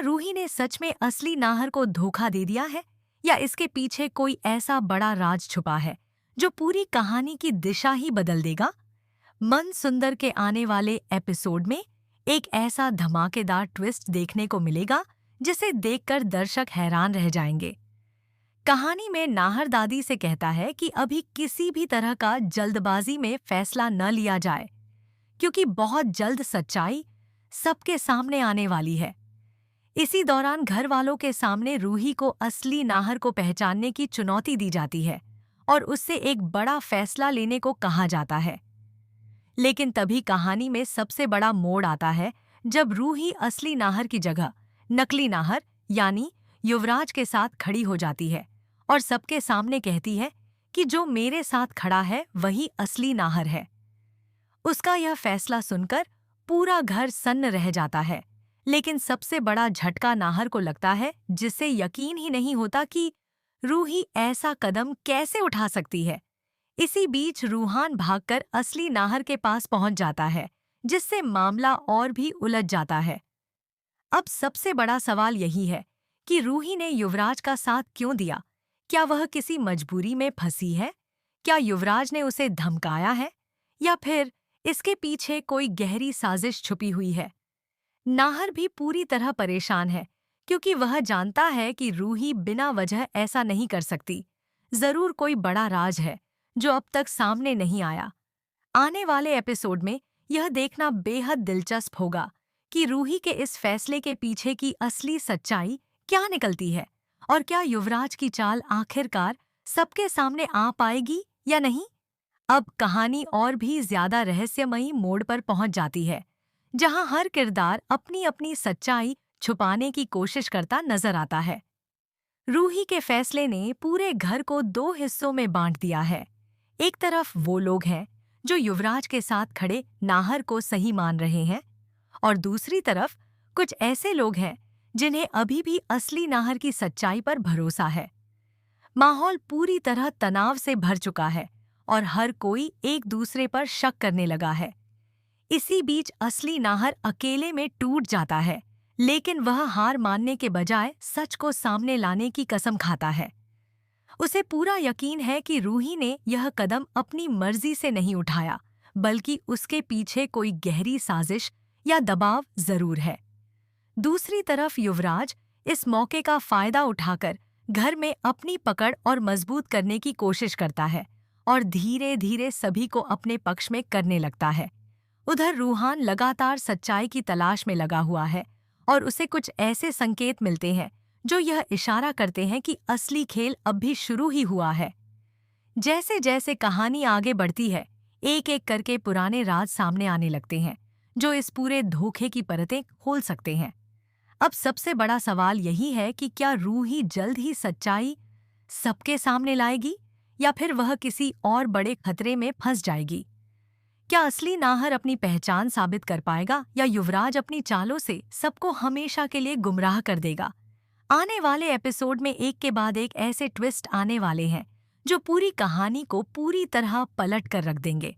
रूही ने सच में असली नाहर को धोखा दे दिया है, या इसके पीछे कोई ऐसा बड़ा राज छुपा है जो पूरी कहानी की दिशा ही बदल देगा? मन सुंदर के आने वाले एपिसोड में एक ऐसा धमाकेदार ट्विस्ट देखने को मिलेगा जिसे देखकर दर्शक हैरान रह जाएंगे। कहानी में नाहर दादी से कहता है कि अभी किसी भी तरह का जल्दबाजी में फैसला न लिया जाए, क्योंकि बहुत जल्द सच्चाई सबके सामने आने वाली है। इसी दौरान घर वालों के सामने रूही को असली नाहर को पहचानने की चुनौती दी जाती है और उससे एक बड़ा फैसला लेने को कहा जाता है। लेकिन तभी कहानी में सबसे बड़ा मोड़ आता है जब रूही असली नाहर की जगह नकली नाहर यानी युवराज के साथ खड़ी हो जाती है और सबके सामने कहती है कि जो मेरे साथ खड़ा है वही असली नाहर है। उसका यह फैसला सुनकर पूरा घर सन्न रह जाता है, लेकिन सबसे बड़ा झटका नाहर को लगता है, जिससे यकीन ही नहीं होता कि रूही ऐसा कदम कैसे उठा सकती है। इसी बीच रूहान भागकर असली नाहर के पास पहुंच जाता है, जिससे मामला और भी उलझ जाता है। अब सबसे बड़ा सवाल यही है कि रूही ने युवराज का साथ क्यों दिया? क्या वह किसी मजबूरी में फंसी है? क्या युवराज ने उसे धमकाया है? या फिर इसके पीछे कोई गहरी साजिश छुपी हुई है? नाहर भी पूरी तरह परेशान है, क्योंकि वह जानता है कि रूही बिना वजह ऐसा नहीं कर सकती। जरूर कोई बड़ा राज है जो अब तक सामने नहीं आया। आने वाले एपिसोड में यह देखना बेहद दिलचस्प होगा कि रूही के इस फैसले के पीछे की असली सच्चाई क्या निकलती है, और क्या युवराज की चाल आखिरकार सबके सामने आ पाएगी या नहीं। अब कहानी और भी ज्यादा रहस्यमयी मोड़ पर पहुंच जाती है, जहां हर किरदार अपनी अपनी सच्चाई छुपाने की कोशिश करता नजर आता है। रूही के फैसले ने पूरे घर को दो हिस्सों में बांट दिया है। एक तरफ वो लोग हैं जो युवराज के साथ खड़े नाहर को सही मान रहे हैं, और दूसरी तरफ कुछ ऐसे लोग हैं जिन्हें अभी भी असली नाहर की सच्चाई पर भरोसा है। माहौल पूरी तरह तनाव से भर चुका है और हर कोई एक दूसरे पर शक करने लगा है। इसी बीच असली नाहर अकेले में टूट जाता है, लेकिन वह हार मानने के बजाय सच को सामने लाने की कसम खाता है। उसे पूरा यकीन है कि रूही ने यह कदम अपनी मर्जी से नहीं उठाया, बल्कि उसके पीछे कोई गहरी साजिश या दबाव जरूर है। दूसरी तरफ युवराज इस मौके का फायदा उठाकर घर में अपनी पकड़ और मजबूत करने की कोशिश करता है और धीरे धीरे सभी को अपने पक्ष में करने लगता है। उधर रूहान लगातार सच्चाई की तलाश में लगा हुआ है और उसे कुछ ऐसे संकेत मिलते हैं जो यह इशारा करते हैं कि असली खेल अब भी शुरू ही हुआ है। जैसे जैसे कहानी आगे बढ़ती है, एक एक करके पुराने राज सामने आने लगते हैं जो इस पूरे धोखे की परतें खोल सकते हैं। अब सबसे बड़ा सवाल यही है कि क्या रूही जल्द ही सच्चाई सबके सामने लाएगी, या फिर वह किसी और बड़े खतरे में फंस जाएगी। क्या असली नाहर अपनी पहचान साबित कर पाएगा, या युवराज अपनी चालों से सबको हमेशा के लिए गुमराह कर देगा। आने वाले एपिसोड में एक के बाद एक ऐसे ट्विस्ट आने वाले हैं जो पूरी कहानी को पूरी तरह पलट कर रख देंगे।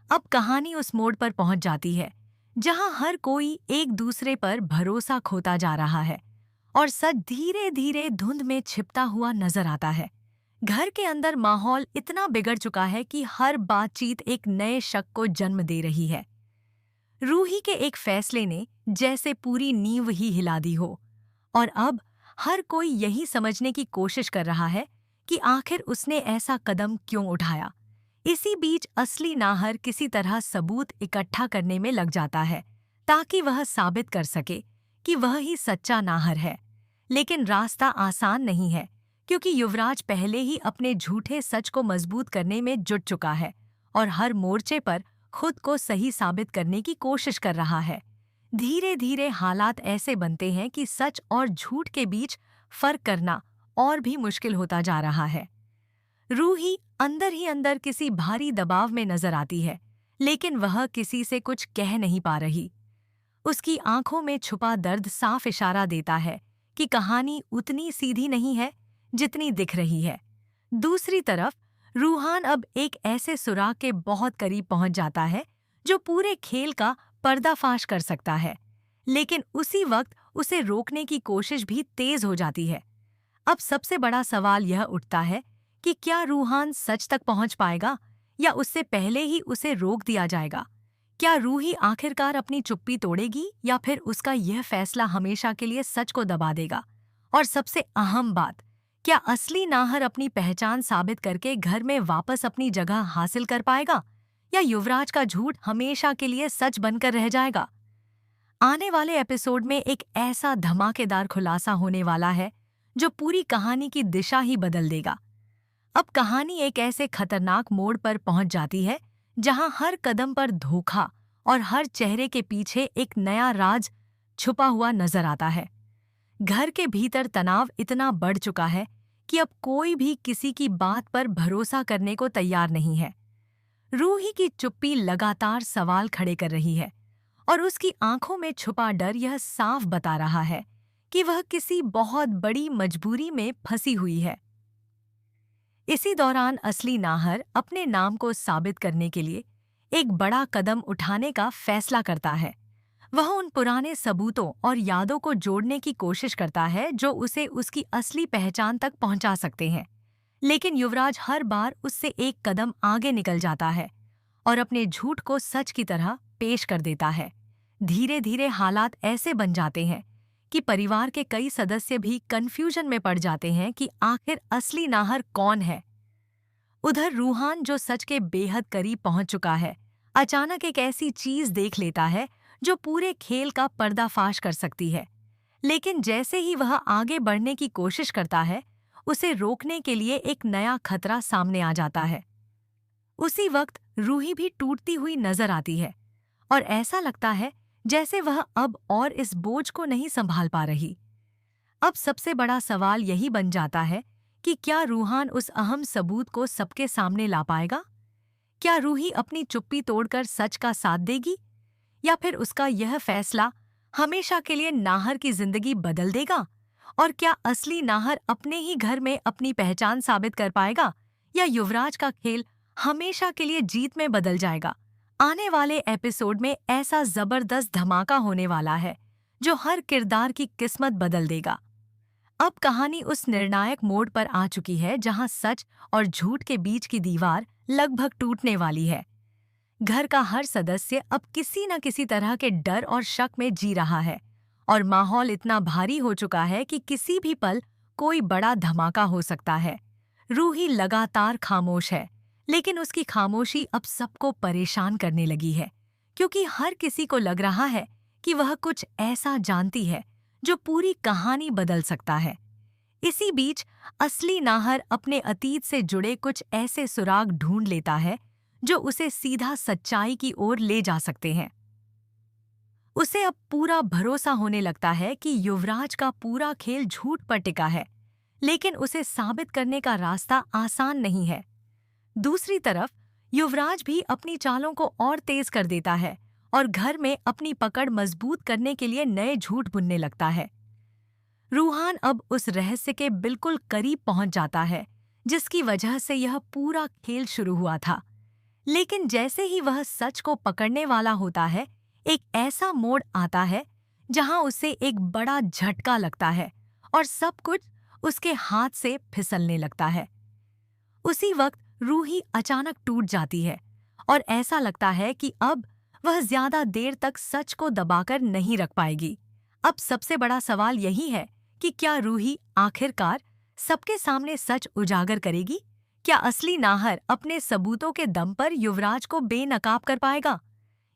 अब कहानी उस मोड़ पर पहुंच जाती है जहां हर कोई एक दूसरे पर भरोसा खोता जा रहा है और सच धीरे धीरे धुंध में छिपता हुआ नजर आता है। घर के अंदर माहौल इतना बिगड़ चुका है कि हर बातचीत एक नए शक को जन्म दे रही है। रूही के एक फैसले ने जैसे पूरी नींव ही हिला दी हो, और अब हर कोई यही समझने की कोशिश कर रहा है कि आखिर उसने ऐसा कदम क्यों उठाया। इसी बीच असली नाहर किसी तरह सबूत इकट्ठा करने में लग जाता है ताकि वह साबित कर सके कि वह ही सच्चा नाहर है। लेकिन रास्ता आसान नहीं है, क्योंकि युवराज पहले ही अपने झूठे सच को मजबूत करने में जुट चुका है और हर मोर्चे पर खुद को सही साबित करने की कोशिश कर रहा है। धीरे धीरे हालात ऐसे बनते हैं कि सच और झूठ के बीच फर्क करना और भी मुश्किल होता जा रहा है। रूही अंदर ही अंदर किसी भारी दबाव में नजर आती है, लेकिन वह किसी से कुछ कह नहीं पा रही। उसकी आंखों में छुपा दर्द साफ इशारा देता है कि कहानी उतनी सीधी नहीं है जितनी दिख रही है। दूसरी तरफ रूहान अब एक ऐसे सुराग के बहुत करीब पहुंच जाता है जो पूरे खेल का पर्दाफाश कर सकता है, लेकिन उसी वक्त उसे रोकने की कोशिश भी तेज हो जाती है। अब सबसे बड़ा सवाल यह उठता है कि क्या रूहान सच तक पहुंच पाएगा या उससे पहले ही उसे रोक दिया जाएगा? क्या रूही आखिरकार अपनी चुप्पी तोड़ेगी या फिर उसका यह फैसला हमेशा के लिए सच को दबा देगा? और सबसे अहम बात, क्या असली नाहर अपनी पहचान साबित करके घर में वापस अपनी जगह हासिल कर पाएगा या युवराज का झूठ हमेशा के लिए सच बनकर रह जाएगा? आने वाले एपिसोड में एक ऐसा धमाकेदार खुलासा होने वाला है जो पूरी कहानी की दिशा ही बदल देगा। अब कहानी एक ऐसे खतरनाक मोड़ पर पहुंच जाती है जहां हर कदम पर धोखा और हर चेहरे के पीछे एक नया राज छुपा हुआ नजर आता है। घर के भीतर तनाव इतना बढ़ चुका है कि अब कोई भी किसी की बात पर भरोसा करने को तैयार नहीं है। रूही की चुप्पी लगातार सवाल खड़े कर रही है और उसकी आंखों में छुपा डर यह साफ बता रहा है कि वह किसी बहुत बड़ी मजबूरी में फंसी हुई है। इसी दौरान असली नाहर अपने नाम को साबित करने के लिए एक बड़ा कदम उठाने का फैसला करता है। वह उन पुराने सबूतों और यादों को जोड़ने की कोशिश करता है जो उसे उसकी असली पहचान तक पहुंचा सकते हैं। लेकिन युवराज हर बार उससे एक कदम आगे निकल जाता है और अपने झूठ को सच की तरह पेश कर देता है। धीरे धीरे हालात ऐसे बन जाते हैं कि परिवार के कई सदस्य भी कंफ्यूजन में पड़ जाते हैं कि आखिर असली नाहर कौन है। उधर रूहान, जो सच के बेहद करीब पहुंच चुका है, अचानक एक ऐसी चीज देख लेता है जो पूरे खेल का पर्दाफाश कर सकती है। लेकिन जैसे ही वह आगे बढ़ने की कोशिश करता है, उसे रोकने के लिए एक नया खतरा सामने आ जाता है। उसी वक्त रूही भी टूटती हुई नजर आती है और ऐसा लगता है जैसे वह अब और इस बोझ को नहीं संभाल पा रही। अब सबसे बड़ा सवाल यही बन जाता है कि क्या रूहान उस अहम सबूत को सबके सामने ला पाएगा? क्या रूही अपनी चुप्पी तोड़कर सच का साथ देगी या फिर उसका यह फैसला हमेशा के लिए नाहर की जिंदगी बदल देगा? और क्या असली नाहर अपने ही घर में अपनी पहचान साबित कर पाएगा या युवराज का खेल हमेशा के लिए जीत में बदल जाएगा? आने वाले एपिसोड में ऐसा जबरदस्त धमाका होने वाला है जो हर किरदार की किस्मत बदल देगा। अब कहानी उस निर्णायक मोड़ पर आ चुकी है जहां सच और झूठ के बीच की दीवार लगभग टूटने वाली है। घर का हर सदस्य अब किसी न किसी तरह के डर और शक में जी रहा है और माहौल इतना भारी हो चुका है कि किसी भी पल कोई बड़ा धमाका हो सकता है। रूही लगातार खामोश है, लेकिन उसकी खामोशी अब सबको परेशान करने लगी है क्योंकि हर किसी को लग रहा है कि वह कुछ ऐसा जानती है जो पूरी कहानी बदल सकता है। इसी बीच असली नाहर अपने अतीत से जुड़े कुछ ऐसे सुराग ढूंढ लेता है जो उसे सीधा सच्चाई की ओर ले जा सकते हैं। उसे अब पूरा भरोसा होने लगता है कि युवराज का पूरा खेल झूठ पर टिका है, लेकिन उसे साबित करने का रास्ता आसान नहीं है। दूसरी तरफ युवराज भी अपनी चालों को और तेज कर देता है और घर में अपनी पकड़ मजबूत करने के लिए नए झूठ बुनने लगता है। रूहान अब उस रहस्य के बिल्कुल करीब पहुंच जाता है जिसकी वजह से यह पूरा खेल शुरू हुआ था। लेकिन जैसे ही वह सच को पकड़ने वाला होता है, एक ऐसा मोड़ आता है जहां उसे एक बड़ा झटका लगता है और सब कुछ उसके हाथ से फिसलने लगता है। उसी वक्त रूही अचानक टूट जाती है और ऐसा लगता है कि अब वह ज्यादा देर तक सच को दबाकर नहीं रख पाएगी। अब सबसे बड़ा सवाल यही है कि क्या रूही आखिरकार सबके सामने सच उजागर करेगी? क्या असली नाहर अपने सबूतों के दम पर युवराज को बेनकाब कर पाएगा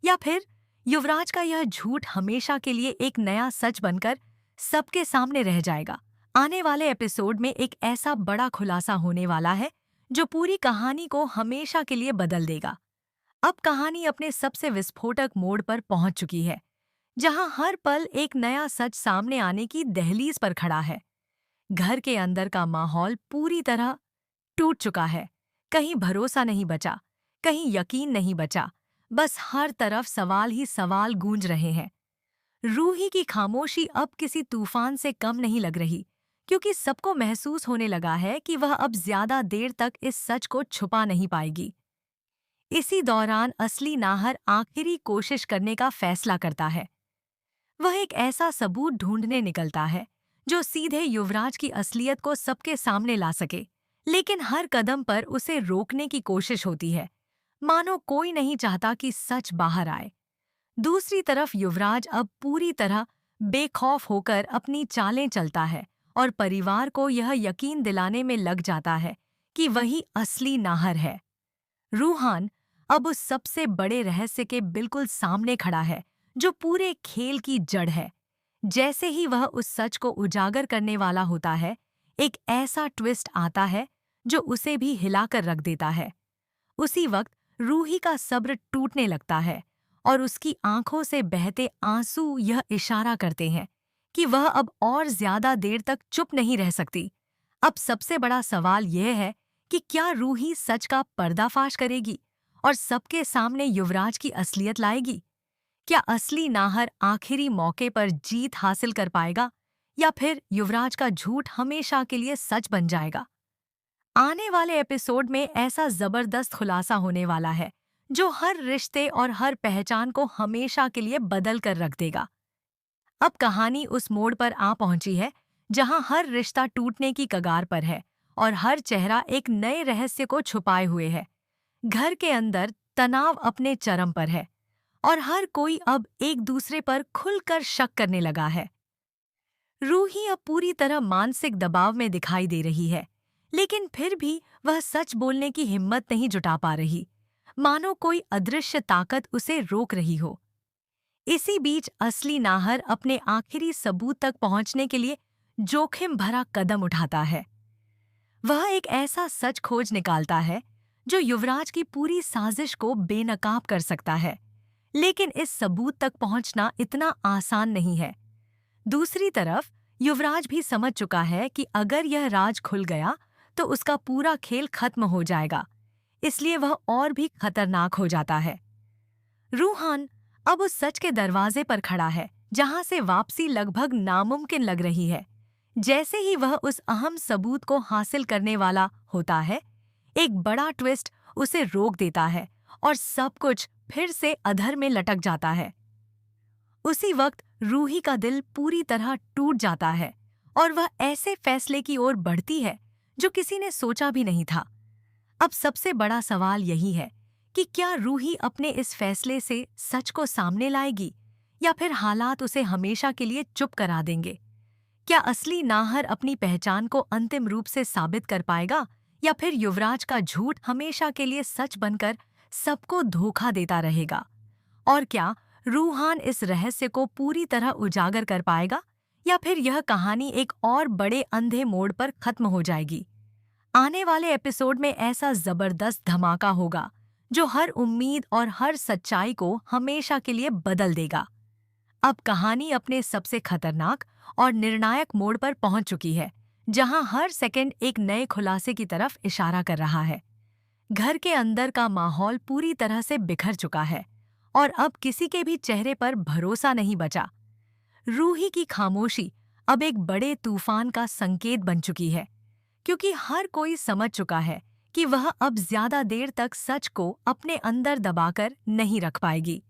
या फिर युवराज का यह झूठ हमेशा के लिए एक नया सच बनकर सबके सामने रह जाएगा? आने वाले एपिसोड में एक ऐसा बड़ा खुलासा होने वाला है जो पूरी कहानी को हमेशा के लिए बदल देगा। अब कहानी अपने सबसे विस्फोटक मोड़ पर पहुंच चुकी है जहां हर पल एक नया सच सामने आने की दहलीज पर खड़ा है। घर के अंदर का माहौल पूरी तरह टूट चुका है। कहीं भरोसा नहीं बचा, कहीं यकीन नहीं बचा, बस हर तरफ सवाल ही सवाल गूंज रहे हैं। रूही की खामोशी अब किसी तूफान से कम नहीं लग रही क्योंकि सबको महसूस होने लगा है कि वह अब ज्यादा देर तक इस सच को छुपा नहीं पाएगी। इसी दौरान असली नाहर आखिरी कोशिश करने का फैसला करता है। वह एक ऐसा सबूत ढूंढने निकलता है जो सीधे युवराज की असलियत को सबके सामने ला सके, लेकिन हर कदम पर उसे रोकने की कोशिश होती है, मानो कोई नहीं चाहता कि सच बाहर आए। दूसरी तरफ युवराज अब पूरी तरह बेखौफ होकर अपनी चालें चलता है और परिवार को यह यकीन दिलाने में लग जाता है कि वही असली नाहर है। रूहान अब उस सबसे बड़े रहस्य के बिल्कुल सामने खड़ा है जो पूरे खेल की जड़ है। जैसे ही वह उस सच को उजागर करने वाला होता है, एक ऐसा ट्विस्ट आता है जो उसे भी हिलाकर रख देता है। उसी वक्त रूही का सब्र टूटने लगता है और उसकी आंखों से बहते आंसू यह इशारा करते हैं कि वह अब और ज्यादा देर तक चुप नहीं रह सकती। अब सबसे बड़ा सवाल यह है कि क्या रूही सच का पर्दाफाश करेगी और सबके सामने युवराज की असलियत लाएगी? क्या असली नाहर आखिरी मौके पर जीत हासिल कर पाएगा या फिर युवराज का झूठ हमेशा के लिए सच बन जाएगा? आने वाले एपिसोड में ऐसा जबरदस्त खुलासा होने वाला है जो हर रिश्ते और हर पहचान को हमेशा के लिए बदल कर रख देगा। अब कहानी उस मोड़ पर आ पहुंची है जहां हर रिश्ता टूटने की कगार पर है और हर चेहरा एक नए रहस्य को छुपाए हुए है। घर के अंदर तनाव अपने चरम पर है और हर कोई अब एक दूसरे पर खुलकर शक करने लगा है। रूही अब पूरी तरह मानसिक दबाव में दिखाई दे रही है, लेकिन फिर भी वह सच बोलने की हिम्मत नहीं जुटा पा रही, मानो कोई अदृश्य ताकत उसे रोक रही हो। इसी बीच असली नाहर अपने आखिरी सबूत तक पहुंचने के लिए जोखिम भरा कदम उठाता है। वह एक ऐसा सच खोज निकालता है जो युवराज की पूरी साजिश को बेनकाब कर सकता है, लेकिन इस सबूत तक पहुंचना इतना आसान नहीं है। दूसरी तरफ युवराज भी समझ चुका है कि अगर यह राज खुल गया तो उसका पूरा खेल खत्म हो जाएगा, इसलिए वह और भी खतरनाक हो जाता है। रूहान अब उस सच के दरवाजे पर खड़ा है जहां से वापसी लगभग नामुमकिन लग रही है। जैसे ही वह उस अहम सबूत को हासिल करने वाला होता है, एक बड़ा ट्विस्ट उसे रोक देता है और सब कुछ फिर से अधर में लटक जाता है। उसी वक्त रूही का दिल पूरी तरह टूट जाता है और वह ऐसे फैसले की ओर बढ़ती है जो किसी ने सोचा भी नहीं था। अब सबसे बड़ा सवाल यही है कि क्या रूही अपने इस फैसले से सच को सामने लाएगी या फिर हालात उसे हमेशा के लिए चुप करा देंगे? क्या असली नाहर अपनी पहचान को अंतिम रूप से साबित कर पाएगा या फिर युवराज का झूठ हमेशा के लिए सच बनकर सबको धोखा देता रहेगा? और क्या रूहान इस रहस्य को पूरी तरह उजागर कर पाएगा या फिर यह कहानी एक और बड़े अंधे मोड़ पर खत्म हो जाएगी? आने वाले एपिसोड में ऐसा जबरदस्त धमाका होगा जो हर उम्मीद और हर सच्चाई को हमेशा के लिए बदल देगा। अब कहानी अपने सबसे खतरनाक और निर्णायक मोड़ पर पहुंच चुकी है, जहां हर सेकंड एक नए खुलासे की तरफ इशारा कर रहा है। घर के अंदर का माहौल पूरी तरह से बिखर चुका है और अब किसी के भी चेहरे पर भरोसा नहीं बचा। रूही की खामोशी अब एक बड़े तूफान का संकेत बन चुकी है, क्योंकि हर कोई समझ चुका है कि वह अब ज्यादा देर तक सच को अपने अंदर दबाकर नहीं रख पाएगी।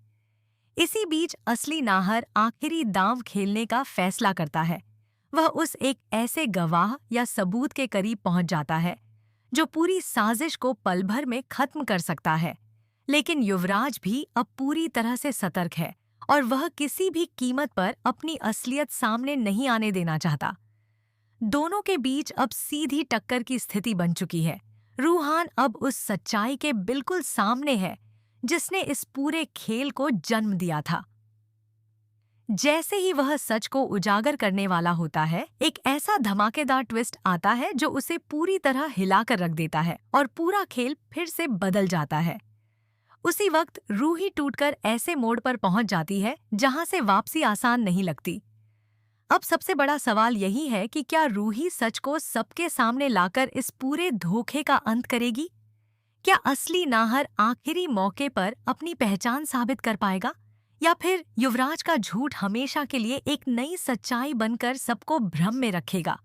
इसी बीच असली नाहर आखिरी दांव खेलने का फैसला करता है। वह उस एक ऐसे गवाह या सबूत के करीब पहुंच जाता है जो पूरी साजिश को पल भर में खत्म कर सकता है। लेकिन युवराज भी अब पूरी तरह से सतर्क है और वह किसी भी कीमत पर अपनी असलियत सामने नहीं आने देना चाहता। दोनों के बीच अब सीधी टक्कर की स्थिति बन चुकी है। रूहान अब उस सच्चाई के बिल्कुल सामने है जिसने इस पूरे खेल को जन्म दिया था। जैसे ही वह सच को उजागर करने वाला होता है, एक ऐसा धमाकेदार ट्विस्ट आता है जो उसे पूरी तरह हिलाकर रख देता है और पूरा खेल फिर से बदल जाता है। उसी वक्त रूही टूटकर ऐसे मोड़ पर पहुंच जाती है जहां से वापसी आसान नहीं लगती। अब सबसे बड़ा सवाल यही है कि क्या रूही सच को सबके सामने लाकर इस पूरे धोखे का अंत करेगी? क्या असली नाहर आखिरी मौके पर अपनी पहचान साबित कर पाएगा या फिर युवराज का झूठ हमेशा के लिए एक नई सच्चाई बनकर सबको भ्रम में रखेगा?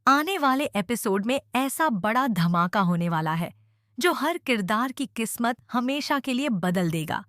आने वाले एपिसोड में ऐसा बड़ा धमाका होने वाला है जो हर किरदार की किस्मत हमेशा के लिए बदल देगा।